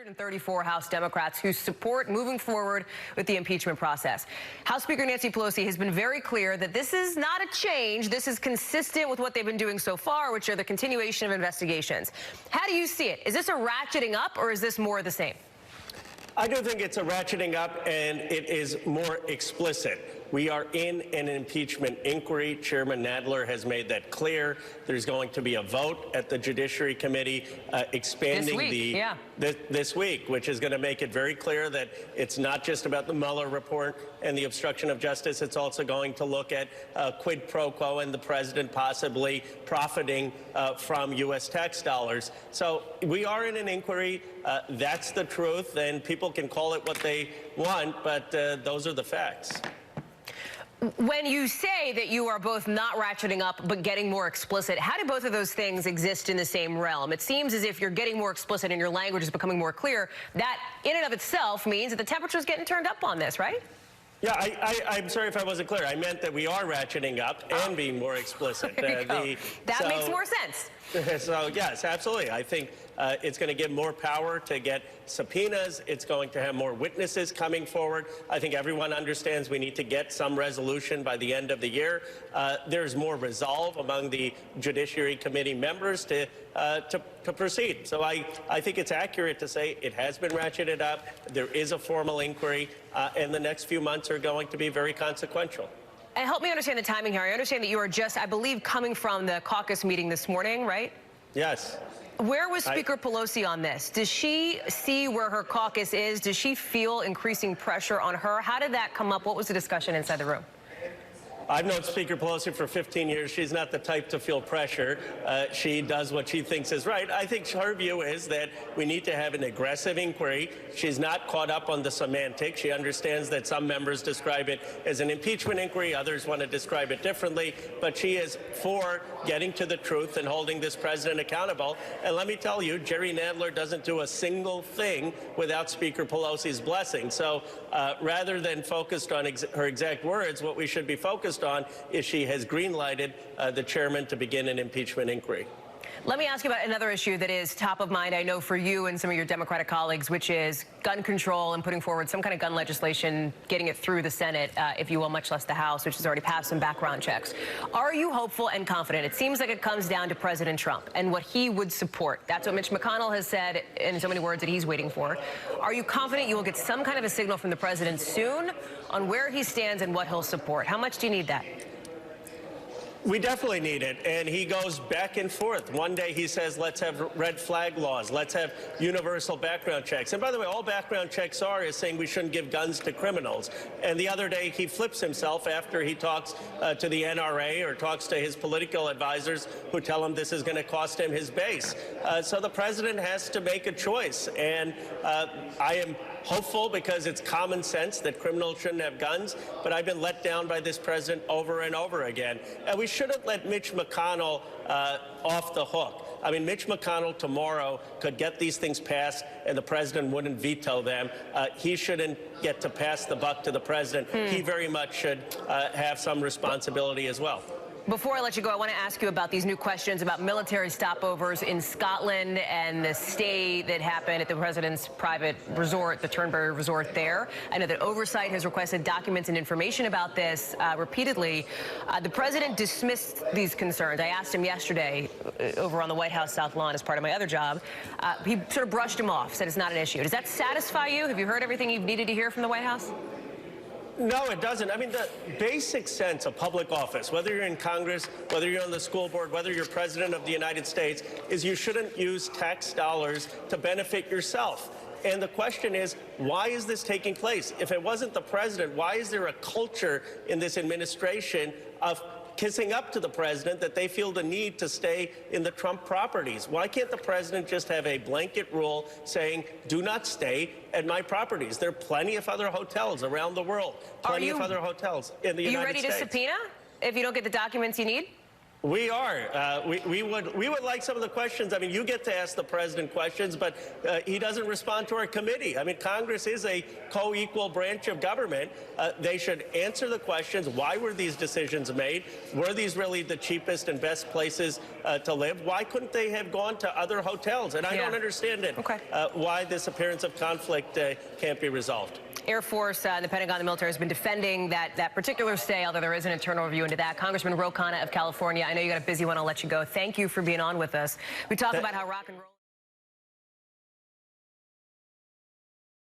134 House Democrats who support moving forward with the impeachment process. House Speaker Nancy Pelosi has been very clear that this is not a change. This is consistent with what they've been doing so far, which are the continuation of investigations. How do you see it? Is this a ratcheting up, or is this more of the same? I do think it's a ratcheting up, and it is more explicit. We are in an impeachment inquiry. Chairman Nadler has made that clear. There's going to be a vote at the Judiciary Committee expanding this week, which is going to make it very clear that it's not just about the Mueller report and the obstruction of justice. It's also going to look at quid pro quo and the president possibly profiting from U.S. tax dollars. So we are in an inquiry. That's the truth, and people can call it what they want, but those are the facts. When you say that you are both not ratcheting up but getting more explicit, how do both of those things exist in the same realm? It seems as if you're getting more explicit and your language is becoming more clear. That in and of itself means that the temperature is getting turned up on this, right? Yeah, I'm sorry if I wasn't clear. I meant that we are ratcheting up and being more explicit. That makes more sense. So, yes, absolutely. I think it's going to give more power to get subpoenas. It's going to have more witnesses coming forward. I think everyone understands we need to get some resolution by the end of the year. There's more resolve among the Judiciary Committee members to proceed. So I think it's accurate to say it has been ratcheted up. There is a formal inquiry, and the next few months are going to be very consequential. And help me understand the timing here. I understand that you are just, I believe, coming from the caucus meeting this morning, right? Yes. Where was Speaker Pelosi on this? Does she see where her caucus is? Does she feel increasing pressure on her? How did that come up? What was the discussion inside the room? I've known Speaker Pelosi for 15 years. She's not the type to feel pressure. She does what she thinks is right. I think her view is that we need to have an aggressive inquiry. She's not caught up on the semantics. She understands that some members describe it as an impeachment inquiry. Others want to describe it differently. But she is for getting to the truth and holding this president accountable. And let me tell you, Jerry Nadler doesn't do a single thing without Speaker Pelosi's blessing. So rather than focused on her exact words, what we should be focused on is she has green-lighted the chairman to begin an impeachment inquiry. Let me ask you about another issue that is top of mind, I know, for you and some of your Democratic colleagues, which is gun control and putting forward some kind of gun legislation, getting it through the Senate, if you will, much less the House, which has already passed some background checks. Are you hopeful and confident? It seems like it comes down to President Trump and what he would support. That's what Mitch McConnell has said in so many words that he's waiting for. Are you confident you will get some kind of a signal from the president soon on where he stands and what he'll support? How much do you need that? We definitely need it, and he goes back and forth. One day he says, let's have red flag laws, let's have universal background checks. And by the way, all background checks are is saying we shouldn't give guns to criminals. And the other day he flips himself after he talks to the NRA or talks to his political advisors who tell him this is going to cost him his base. So the president has to make a choice, and I am hopeful because it's common sense that criminals shouldn't have guns, but I've been let down by this president over and over again. And we shouldn't let Mitch McConnell off the hook. I mean, Mitch McConnell tomorrow could get these things passed and the president wouldn't veto them. He shouldn't get to pass the buck to the president. He very much should have some responsibility as well. Before I let you go, I want to ask you about these new questions about military stopovers in Scotland and the stay that happened at the president's private resort, the Turnberry Resort there. I know that Oversight has requested documents and information about this repeatedly. The president dismissed these concerns. I asked him yesterday over on the White House South Lawn as part of my other job. He sort of brushed him off, said it's not an issue. Does that satisfy you? Have you heard everything you've needed to hear from the White House? No, it doesn't. I mean, the basic sense of public office, whether you're in Congress, whether you're on the school board, whether you're president of the United States, is you shouldn't use tax dollars to benefit yourself. And the question is, why is this taking place? If it wasn't the president, why is there a culture in this administration of kissing up to the president that they feel the need to stay in the Trump properties? Why can't the president just have a blanket rule saying, do not stay at my properties? There are plenty of other hotels around the world, plenty of other hotels in the United States. Are you ready to subpoena if you don't get the documents you need? We are. We would like some of the questions. I mean, you get to ask the president questions, but he doesn't respond to our committee. I mean, Congress is a co-equal branch of government. They should answer the questions. Why were these decisions made? Were these really the cheapest and best places to live? Why couldn't they have gone to other hotels? And I don't understand it. Okay. Why this appearance of conflict can't be resolved. Air Force and the Pentagon, the military has been defending that particular stay, although there is an internal review into that. Congressman Khanna of California, I know you got a busy one. I'll let you go. Thank you for being on with us. We talk about how rock and roll.